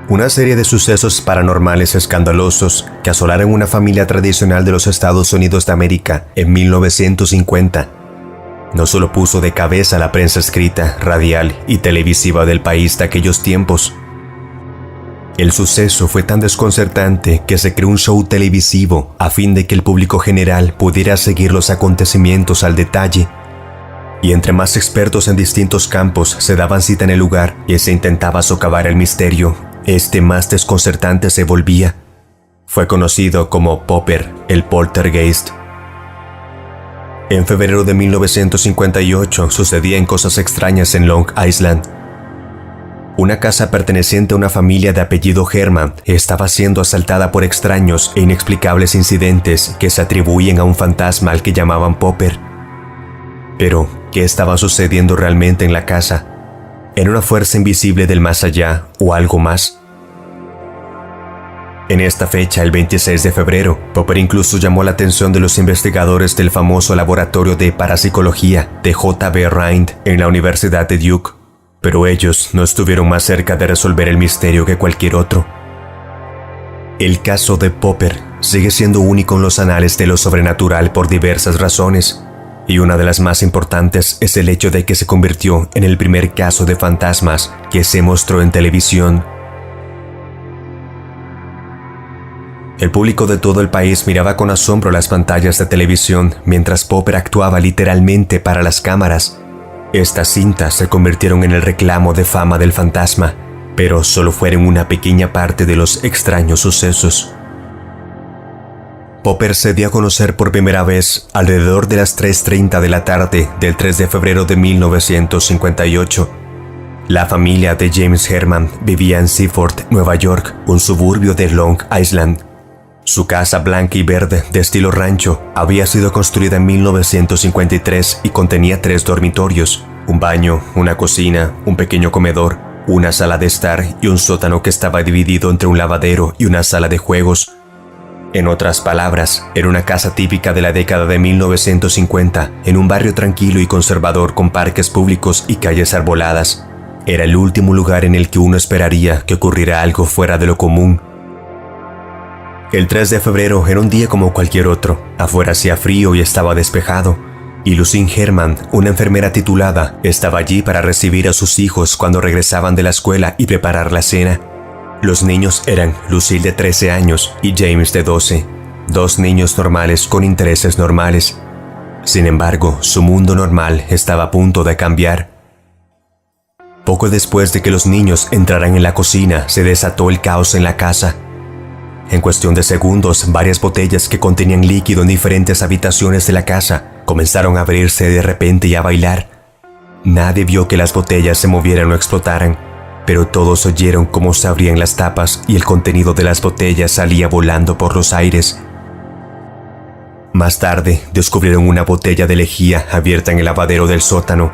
Una serie de sucesos paranormales escandalosos que asolaron una familia tradicional de los Estados Unidos de América en 1950 no solo puso de cabeza a la prensa escrita, radial y televisiva del país de aquellos tiempos. El suceso fue tan desconcertante que se creó un show televisivo a fin de que el público general pudiera seguir los acontecimientos al detalle. Y entre más expertos en distintos campos se daban cita en el lugar y se intentaba socavar el misterio, más desconcertante se volvía. Fue conocido como Popper, el poltergeist. En febrero de 1958 sucedían cosas extrañas en Long Island. Una casa perteneciente a una familia de apellido Herman estaba siendo asaltada por extraños e inexplicables incidentes que se atribuían a un fantasma al que llamaban Popper. Pero, ¿qué estaba sucediendo realmente en la casa? ¿Era una fuerza invisible del más allá o algo más? En esta fecha, el 26 de febrero, Popper incluso llamó la atención de los investigadores del famoso laboratorio de parapsicología de J.B. Rhind en la Universidad de Duke, pero ellos no estuvieron más cerca de resolver el misterio que cualquier otro. El caso de Popper sigue siendo único en los anales de lo sobrenatural por diversas razones, y una de las más importantes es el hecho de que se convirtió en el primer caso de fantasmas que se mostró en televisión. El público de todo el país miraba con asombro las pantallas de televisión mientras Popper actuaba literalmente para las cámaras. Estas cintas se convirtieron en el reclamo de fama del fantasma, pero solo fueron una pequeña parte de los extraños sucesos. Popper se dio a conocer por primera vez alrededor de las 3:30 de la tarde del 3 de febrero de 1958. La familia de James Herman vivía en Seaford, Nueva York, un suburbio de Long Island. Su casa blanca y verde de estilo rancho había sido construida en 1953 y contenía 3 dormitorios, un baño, una cocina, un pequeño comedor, una sala de estar y un sótano que estaba dividido entre un lavadero y una sala de juegos. En otras palabras, era una casa típica de la década de 1950, en un barrio tranquilo y conservador con parques públicos y calles arboladas. Era el último lugar en el que uno esperaría que ocurriera algo fuera de lo común. El 3 de febrero era un día como cualquier otro. Afuera hacía frío y estaba despejado, y Lucille Herman, una enfermera titulada, estaba allí para recibir a sus hijos cuando regresaban de la escuela y preparar la cena. Los niños eran Lucille de 13 años y James de 12, 2 niños normales con intereses normales. Sin embargo, su mundo normal estaba a punto de cambiar. Poco después de que los niños entraran en la cocina, se desató el caos en la casa. En cuestión de segundos, varias botellas que contenían líquido en diferentes habitaciones de la casa comenzaron a abrirse de repente y a bailar. Nadie vio que las botellas se movieran o explotaran, pero todos oyeron cómo se abrían las tapas y el contenido de las botellas salía volando por los aires. Más tarde, descubrieron una botella de lejía abierta en el lavadero del sótano,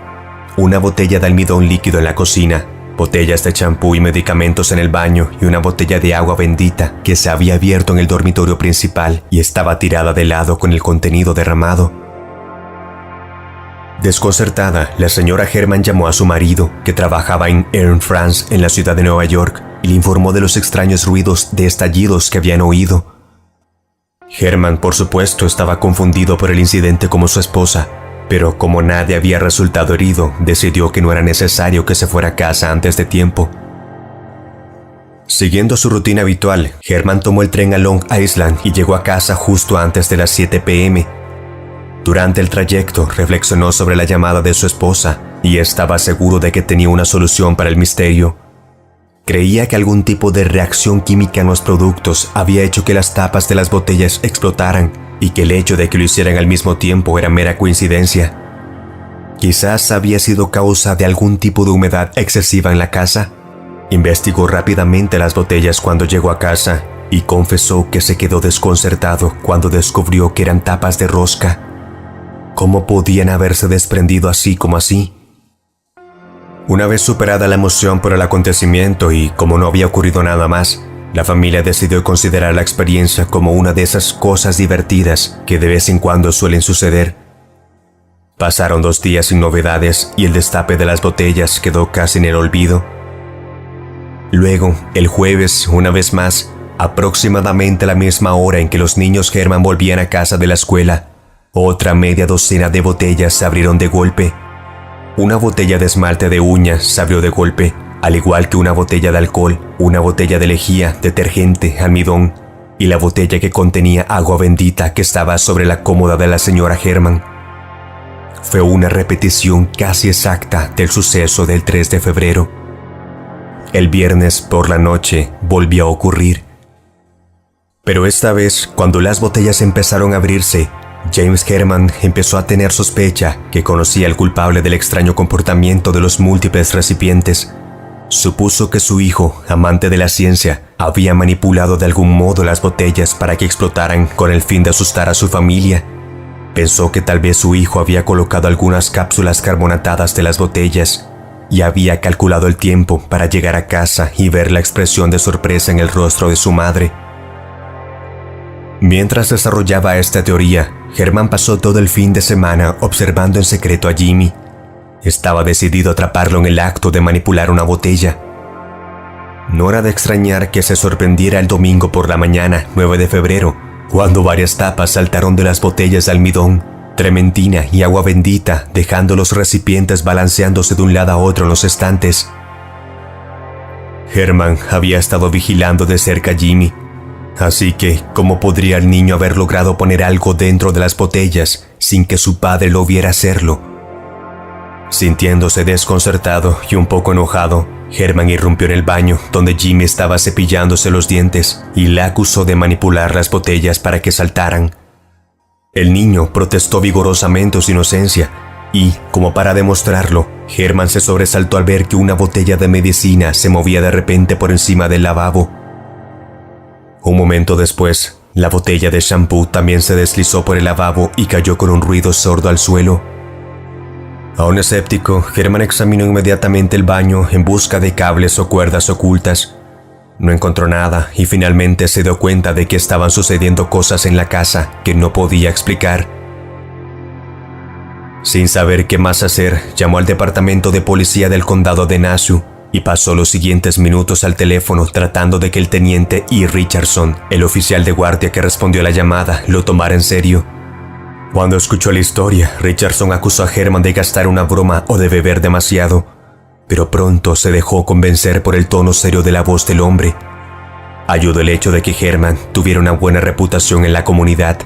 una botella de almidón líquido en la cocina, botellas de champú y medicamentos en el baño y una botella de agua bendita que se había abierto en el dormitorio principal y estaba tirada de lado con el contenido derramado. Desconcertada, la señora Herman llamó a su marido, que trabajaba en Air France en la ciudad de Nueva York, y le informó de los extraños ruidos de estallidos que habían oído. Herman, por supuesto, estaba confundido por el incidente como su esposa, pero como nadie había resultado herido, decidió que no era necesario que se fuera a casa antes de tiempo. Siguiendo su rutina habitual, Herman tomó el tren a Long Island y llegó a casa justo antes de las 7 p.m. Durante el trayecto, reflexionó sobre la llamada de su esposa y estaba seguro de que tenía una solución para el misterio. Creía que algún tipo de reacción química en los productos había hecho que las tapas de las botellas explotaran y que el hecho de que lo hicieran al mismo tiempo era mera coincidencia. Quizás había sido causa de algún tipo de humedad excesiva en la casa. Investigó rápidamente las botellas cuando llegó a casa y confesó que se quedó desconcertado cuando descubrió que eran tapas de rosca. ¿Cómo podían haberse desprendido así como así? Una vez superada la emoción por el acontecimiento y como no había ocurrido nada más, la familia decidió considerar la experiencia como una de esas cosas divertidas que de vez en cuando suelen suceder. Pasaron 2 días sin novedades y el destape de las botellas quedó casi en el olvido. Luego, el jueves, una vez más, aproximadamente a la misma hora en que los niños Herman volvían a casa de la escuela, otra media docena de botellas se abrieron de golpe. Una botella de esmalte de uñas se abrió de golpe, al igual que una botella de alcohol, una botella de lejía, detergente, almidón y la botella que contenía agua bendita que estaba sobre la cómoda de la señora Herman. Fue una repetición casi exacta del suceso del 3 de febrero. El viernes por la noche volvió a ocurrir. Pero esta vez, cuando las botellas empezaron a abrirse, James Herman empezó a tener sospecha que conocía al culpable del extraño comportamiento de los múltiples recipientes. Supuso que su hijo, amante de la ciencia, había manipulado de algún modo las botellas para que explotaran con el fin de asustar a su familia. Pensó que tal vez su hijo había colocado algunas cápsulas carbonatadas de las botellas y había calculado el tiempo para llegar a casa y ver la expresión de sorpresa en el rostro de su madre. Mientras desarrollaba esta teoría, Herman pasó todo el fin de semana observando en secreto a Jimmy. Estaba decidido a atraparlo en el acto de manipular una botella. No era de extrañar que se sorprendiera el domingo por la mañana, 9 de febrero, cuando varias tapas saltaron de las botellas de almidón, trementina y agua bendita, dejando los recipientes balanceándose de un lado a otro en los estantes. Herman había estado vigilando de cerca a Jimmy, así que ¿cómo podría el niño haber logrado poner algo dentro de las botellas sin que su padre lo viera hacerlo? Sintiéndose desconcertado y un poco enojado, Herman irrumpió en el baño donde Jimmy estaba cepillándose los dientes y la acusó de manipular las botellas para que saltaran. El niño protestó vigorosamente su inocencia y, como para demostrarlo, Herman se sobresaltó al ver que una botella de medicina se movía de repente por encima del lavabo. Un momento después, la botella de shampoo también se deslizó por el lavabo y cayó con un ruido sordo al suelo. Aún escéptico, Herman examinó inmediatamente el baño en busca de cables o cuerdas ocultas. No encontró nada y finalmente se dio cuenta de que estaban sucediendo cosas en la casa que no podía explicar. Sin saber qué más hacer, llamó al departamento de policía del condado de Nassau y pasó los siguientes minutos al teléfono tratando de que el teniente E. Richardson, el oficial de guardia que respondió a la llamada, lo tomara en serio. Cuando escuchó la historia, Richardson acusó a Herman de gastar una broma o de beber demasiado, pero pronto se dejó convencer por el tono serio de la voz del hombre. Ayudó el hecho de que Herman tuviera una buena reputación en la comunidad.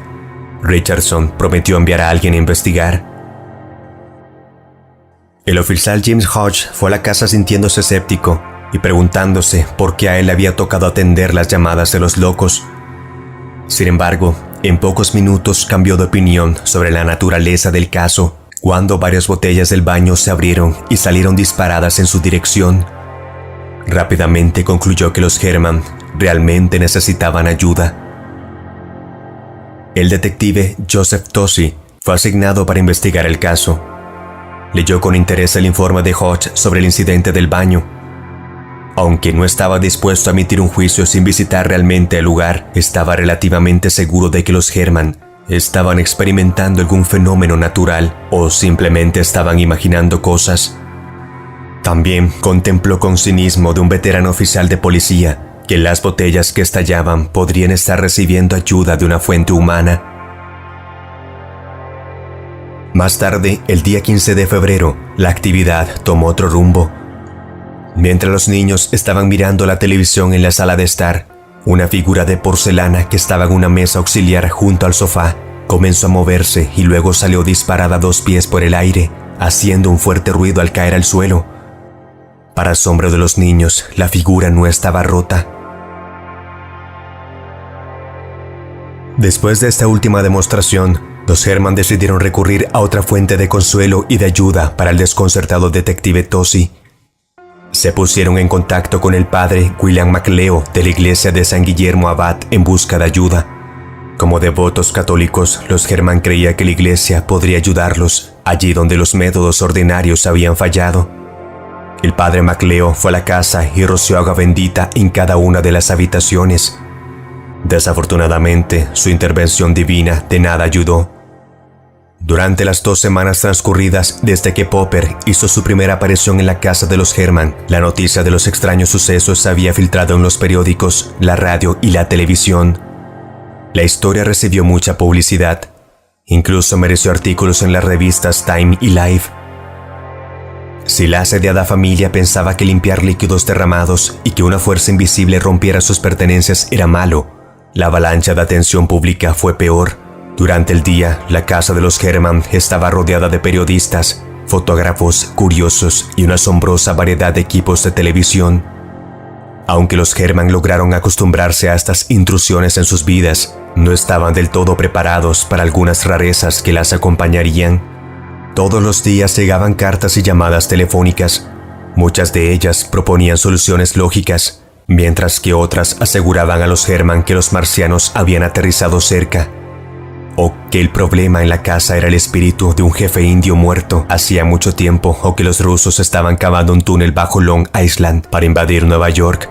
Richardson prometió enviar a alguien a investigar. El oficial James Hodge fue a la casa sintiéndose escéptico y preguntándose por qué a él le había tocado atender las llamadas de los locos. Sin embargo, en pocos minutos cambió de opinión sobre la naturaleza del caso cuando varias botellas del baño se abrieron y salieron disparadas en su dirección. Rápidamente concluyó que los Herman realmente necesitaban ayuda. El detective Joseph Tosi fue asignado para investigar el caso. Leyó con interés el informe de Hodge sobre el incidente del baño. Aunque no estaba dispuesto a emitir un juicio sin visitar realmente el lugar, estaba relativamente seguro de que los Herman estaban experimentando algún fenómeno natural o simplemente estaban imaginando cosas. También contempló con cinismo de un veterano oficial de policía que las botellas que estallaban podrían estar recibiendo ayuda de una fuente humana. Más tarde, el día 15 de febrero, la actividad tomó otro rumbo. Mientras los niños estaban mirando la televisión en la sala de estar, una figura de porcelana que estaba en una mesa auxiliar junto al sofá comenzó a moverse y luego salió disparada a 2 pies por el aire, haciendo un fuerte ruido al caer al suelo. Para asombro de los niños, la figura no estaba rota. Después de esta última demostración, los Herman decidieron recurrir a otra fuente de consuelo y de ayuda para el desconcertado detective Tosi. Se pusieron en contacto con el padre William MacLeo de la iglesia de San Guillermo Abad en busca de ayuda. Como devotos católicos, los Herman creían que la iglesia podría ayudarlos allí donde los métodos ordinarios habían fallado. El padre MacLeo fue a la casa y roció agua bendita en cada una de las habitaciones. Desafortunadamente, su intervención divina de nada ayudó. Durante las 2 semanas transcurridas desde que Popper hizo su primera aparición en la casa de los Herman, la noticia de los extraños sucesos se había filtrado en los periódicos, la radio y la televisión. La historia recibió mucha publicidad. Incluso mereció artículos en las revistas Time y Life. Si la asediada familia pensaba que limpiar líquidos derramados y que una fuerza invisible rompiera sus pertenencias era malo, la avalancha de atención pública fue peor. Durante el día, la casa de los Herman estaba rodeada de periodistas, fotógrafos, curiosos y una asombrosa variedad de equipos de televisión. Aunque los Herman lograron acostumbrarse a estas intrusiones en sus vidas, no estaban del todo preparados para algunas rarezas que las acompañarían. Todos los días llegaban cartas y llamadas telefónicas. Muchas de ellas proponían soluciones lógicas, mientras que otras aseguraban a los Herman que los marcianos habían aterrizado cerca, o que el problema en la casa era el espíritu de un jefe indio muerto hacía mucho tiempo, o que los rusos estaban cavando un túnel bajo Long Island para invadir Nueva York.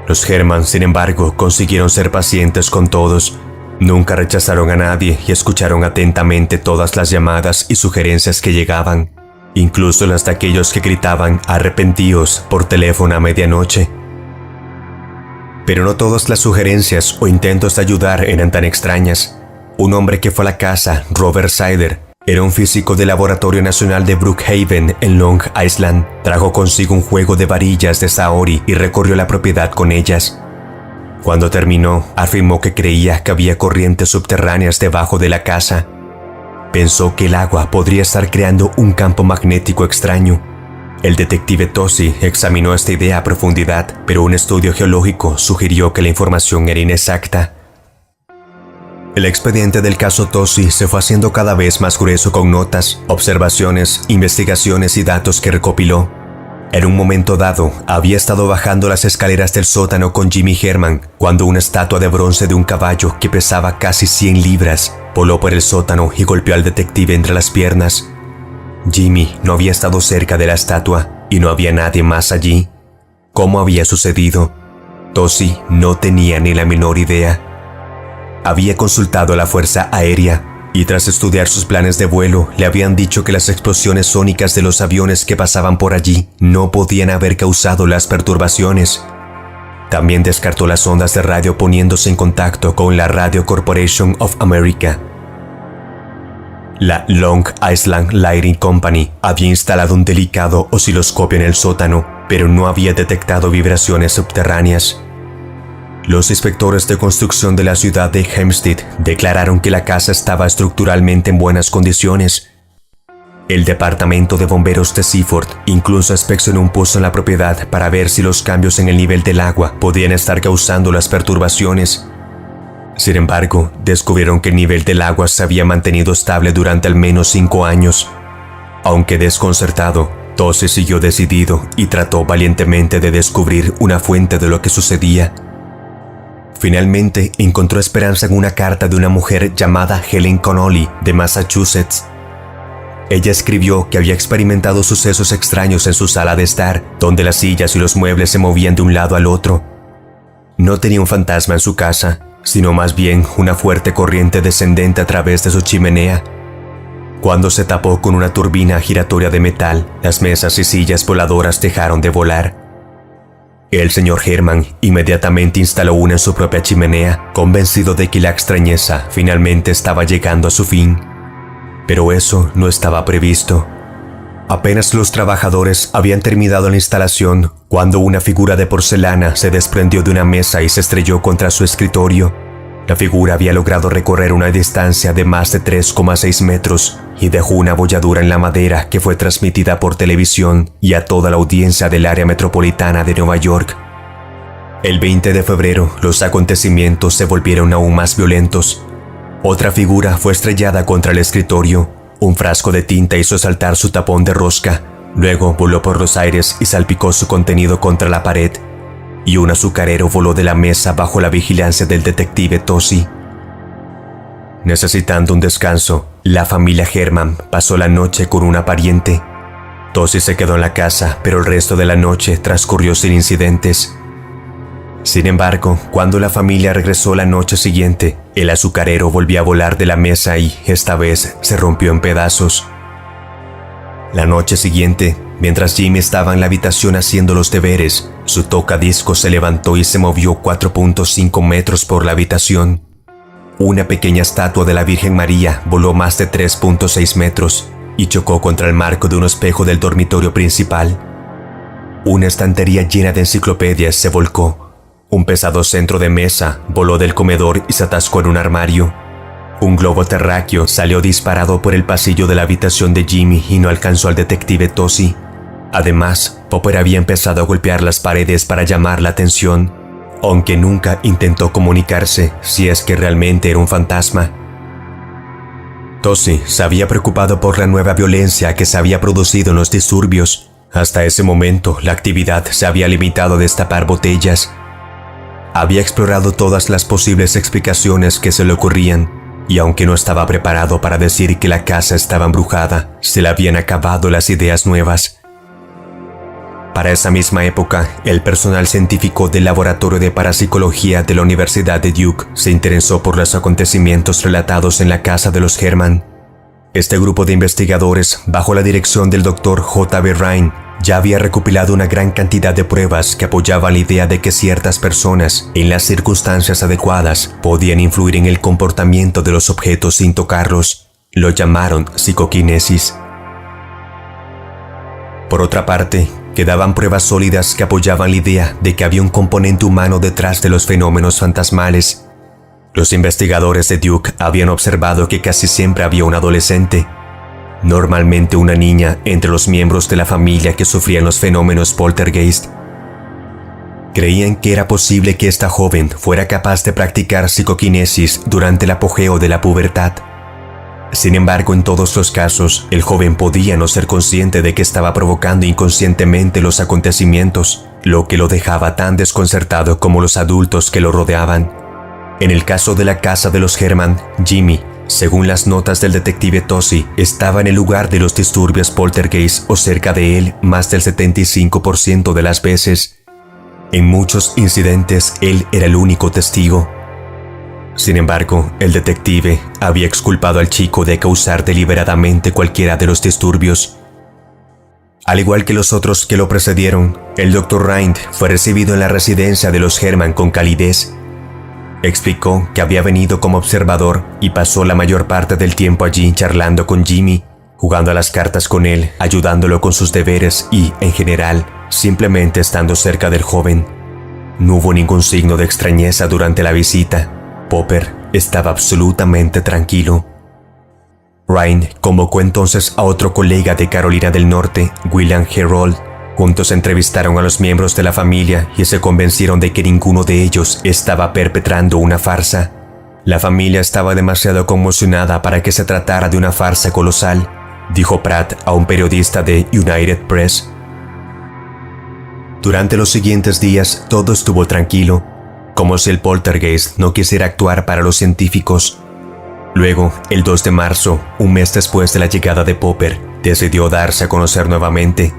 Los Herman, sin embargo, consiguieron ser pacientes con todos. Nunca rechazaron a nadie y escucharon atentamente todas las llamadas y sugerencias que llegaban, incluso las de aquellos que gritaban arrepentíos por teléfono a medianoche. Pero no todas las sugerencias o intentos de ayudar eran tan extrañas. Un hombre que fue a la casa, Robert Sider, era un físico del Laboratorio Nacional de Brookhaven en Long Island. Trajo consigo un juego de varillas de Saori y recorrió la propiedad con ellas. Cuando terminó, afirmó que creía que había corrientes subterráneas debajo de la casa. Pensó que el agua podría estar creando un campo magnético extraño. El detective Tosi examinó esta idea a profundidad, pero un estudio geológico sugirió que la información era inexacta. El expediente del caso Tosi se fue haciendo cada vez más grueso con notas, observaciones, investigaciones y datos que recopiló. En un momento dado, había estado bajando las escaleras del sótano con Jimmy Herman cuando una estatua de bronce de un caballo que pesaba casi 100 libras voló por el sótano y golpeó al detective entre las piernas. Jimmy no había estado cerca de la estatua y no había nadie más allí. ¿Cómo había sucedido? Tosi no tenía ni la menor idea. Había consultado a la Fuerza Aérea y tras estudiar sus planes de vuelo le habían dicho que las explosiones sónicas de los aviones que pasaban por allí no podían haber causado las perturbaciones. También descartó las ondas de radio poniéndose en contacto con la Radio Corporation of America. La Long Island Lighting Company había instalado un delicado osciloscopio en el sótano, pero no había detectado vibraciones subterráneas. Los inspectores de construcción de la ciudad de Hempstead declararon que la casa estaba estructuralmente en buenas condiciones. El departamento de bomberos de Seaford incluso inspeccionó un pozo en la propiedad para ver si los cambios en el nivel del agua podían estar causando las perturbaciones. Sin embargo, descubrieron que el nivel del agua se había mantenido estable durante al menos 5 años. Aunque desconcertado, Tosi siguió decidido y trató valientemente de descubrir una fuente de lo que sucedía. Finalmente, encontró esperanza en una carta de una mujer llamada Helen Connolly de Massachusetts. Ella escribió que había experimentado sucesos extraños en su sala de estar, donde las sillas y los muebles se movían de un lado al otro. No tenía un fantasma en su casa, sino más bien una fuerte corriente descendente a través de su chimenea. Cuando se tapó con una turbina giratoria de metal, las mesas y sillas voladoras dejaron de volar. El señor Herman inmediatamente instaló una en su propia chimenea, convencido de que la extrañeza finalmente estaba llegando a su fin. Pero eso no estaba previsto. Apenas los trabajadores habían terminado la instalación cuando una figura de porcelana se desprendió de una mesa y se estrelló contra su escritorio. La figura había logrado recorrer una distancia de más de 3,6 metros y dejó una abolladura en la madera que fue transmitida por televisión y a toda la audiencia del área metropolitana de Nueva York. El 20 de febrero, los acontecimientos se volvieron aún más violentos. Otra figura fue estrellada contra el escritorio. Un frasco de tinta hizo saltar su tapón de rosca, luego voló por los aires y salpicó su contenido contra la pared, y un azucarero voló de la mesa bajo la vigilancia del detective Tosi. Necesitando un descanso, la familia Herman pasó la noche con una pariente. Tosi se quedó en la casa, pero el resto de la noche transcurrió sin incidentes. Sin embargo, cuando la familia regresó la noche siguiente, el azucarero volvió a volar de la mesa y, esta vez, se rompió en pedazos. La noche siguiente, mientras Jimmy estaba en la habitación haciendo los deberes, su tocadiscos se levantó y se movió 4.5 metros por la habitación. Una pequeña estatua de la Virgen María voló más de 3.6 metros y chocó contra el marco de un espejo del dormitorio principal. Una estantería llena de enciclopedias se volcó. Un pesado centro de mesa voló del comedor y se atascó en un armario. Un globo terráqueo salió disparado por el pasillo de la habitación de Jimmy y no alcanzó al detective Tosi. Además, Popper había empezado a golpear las paredes para llamar la atención, aunque nunca intentó comunicarse si es que realmente era un fantasma. Tosi se había preocupado por la nueva violencia que se había producido en los disturbios. Hasta ese momento, la actividad se había limitado a destapar botellas. Había explorado todas las posibles explicaciones que se le ocurrían, y aunque no estaba preparado para decir que la casa estaba embrujada, se le habían acabado las ideas nuevas. Para esa misma época, el personal científico del Laboratorio de Parapsicología de la Universidad de Duke se interesó por los acontecimientos relatados en la casa de los Herman. Este grupo de investigadores, bajo la dirección del Dr. J.B. Rhine, ya había recopilado una gran cantidad de pruebas que apoyaban la idea de que ciertas personas, en las circunstancias adecuadas, podían influir en el comportamiento de los objetos sin tocarlos. Lo llamaron psicoquinesis. Por otra parte, quedaban pruebas sólidas que apoyaban la idea de que había un componente humano detrás de los fenómenos fantasmales. Los investigadores de Duke habían observado que casi siempre había un adolescente, normalmente una niña, entre los miembros de la familia que sufrían los fenómenos poltergeist. Creían que era posible que esta joven fuera capaz de practicar psicoquinesis durante el apogeo de la pubertad. Sin embargo, en todos los casos, el joven podía no ser consciente de que estaba provocando inconscientemente los acontecimientos, lo que lo dejaba tan desconcertado como los adultos que lo rodeaban. En el caso de la casa de los Herman, Jimmy, según las notas del detective Tosi, estaba en el lugar de los disturbios poltergeist o cerca de él más del 75% de las veces. En muchos incidentes, él era el único testigo. Sin embargo, el detective había exculpado al chico de causar deliberadamente cualquiera de los disturbios. Al igual que los otros que lo precedieron, el Dr. Rind fue recibido en la residencia de los Herman con calidez. Explicó que había venido como observador y pasó la mayor parte del tiempo allí charlando con Jimmy, jugando a las cartas con él, ayudándolo con sus deberes y, en general, simplemente estando cerca del joven. No hubo ningún signo de extrañeza durante la visita. Popper estaba absolutamente tranquilo. Ryan convocó entonces a otro colega de Carolina del Norte, William Herold. Juntos entrevistaron a los miembros de la familia y se convencieron de que ninguno de ellos estaba perpetrando una farsa. La familia estaba demasiado conmocionada para que se tratara de una farsa colosal, dijo Pratt a un periodista de United Press. Durante los siguientes días todo estuvo tranquilo, como si el poltergeist no quisiera actuar para los científicos. Luego, el 2 de marzo, un mes después de la llegada de Popper, decidió darse a conocer nuevamente.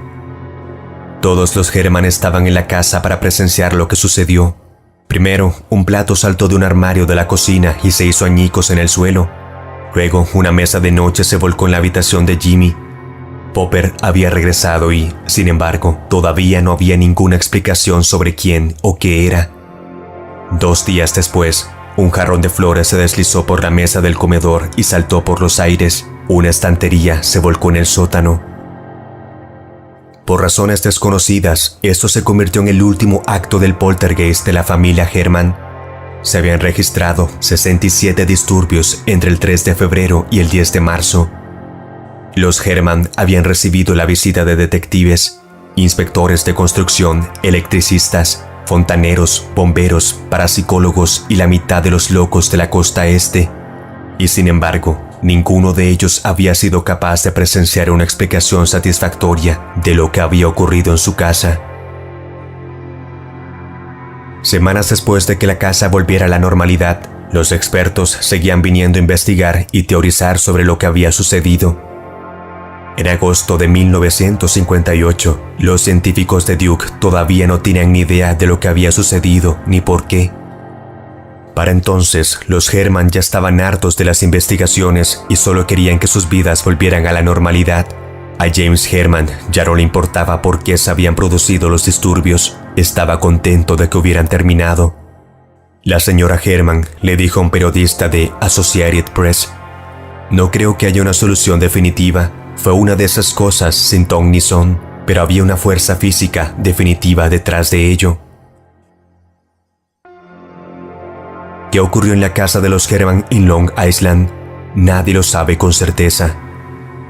Todos los Herman estaban en la casa para presenciar lo que sucedió. Primero, un plato saltó de un armario de la cocina y se hizo añicos en el suelo. Luego, una mesa de noche se volcó en la habitación de Jimmy. Popper había regresado y, sin embargo, todavía no había ninguna explicación sobre quién o qué era. 2 días después, un jarrón de flores se deslizó por la mesa del comedor y saltó por los aires. Una estantería se volcó en el sótano. Por razones desconocidas, esto se convirtió en el último acto del poltergeist de la familia Herman. Se habían registrado 67 disturbios entre el 3 de febrero y el 10 de marzo. Los Herman habían recibido la visita de detectives, inspectores de construcción, electricistas, fontaneros, bomberos, parapsicólogos y la mitad de los locos de la costa este. Y sin embargo, ninguno de ellos había sido capaz de presenciar una explicación satisfactoria de lo que había ocurrido en su casa. Semanas después de que la casa volviera a la normalidad, los expertos seguían viniendo a investigar y teorizar sobre lo que había sucedido. En agosto de 1958, los científicos de Duke todavía no tenían ni idea de lo que había sucedido ni por qué. Para entonces, los Herman ya estaban hartos de las investigaciones y solo querían que sus vidas volvieran a la normalidad. A James Herman ya no le importaba por qué se habían producido los disturbios, estaba contento de que hubieran terminado. La señora Herman le dijo a un periodista de Associated Press: «No creo que haya una solución definitiva, fue una de esas cosas sin ton ni son, pero había una fuerza física definitiva detrás de ello». ¿Qué ocurrió en la casa de los Herman en Long Island? Nadie lo sabe con certeza.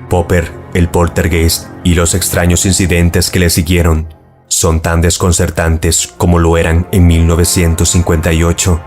Popper, el poltergeist y los extraños incidentes que le siguieron son tan desconcertantes como lo eran en 1958.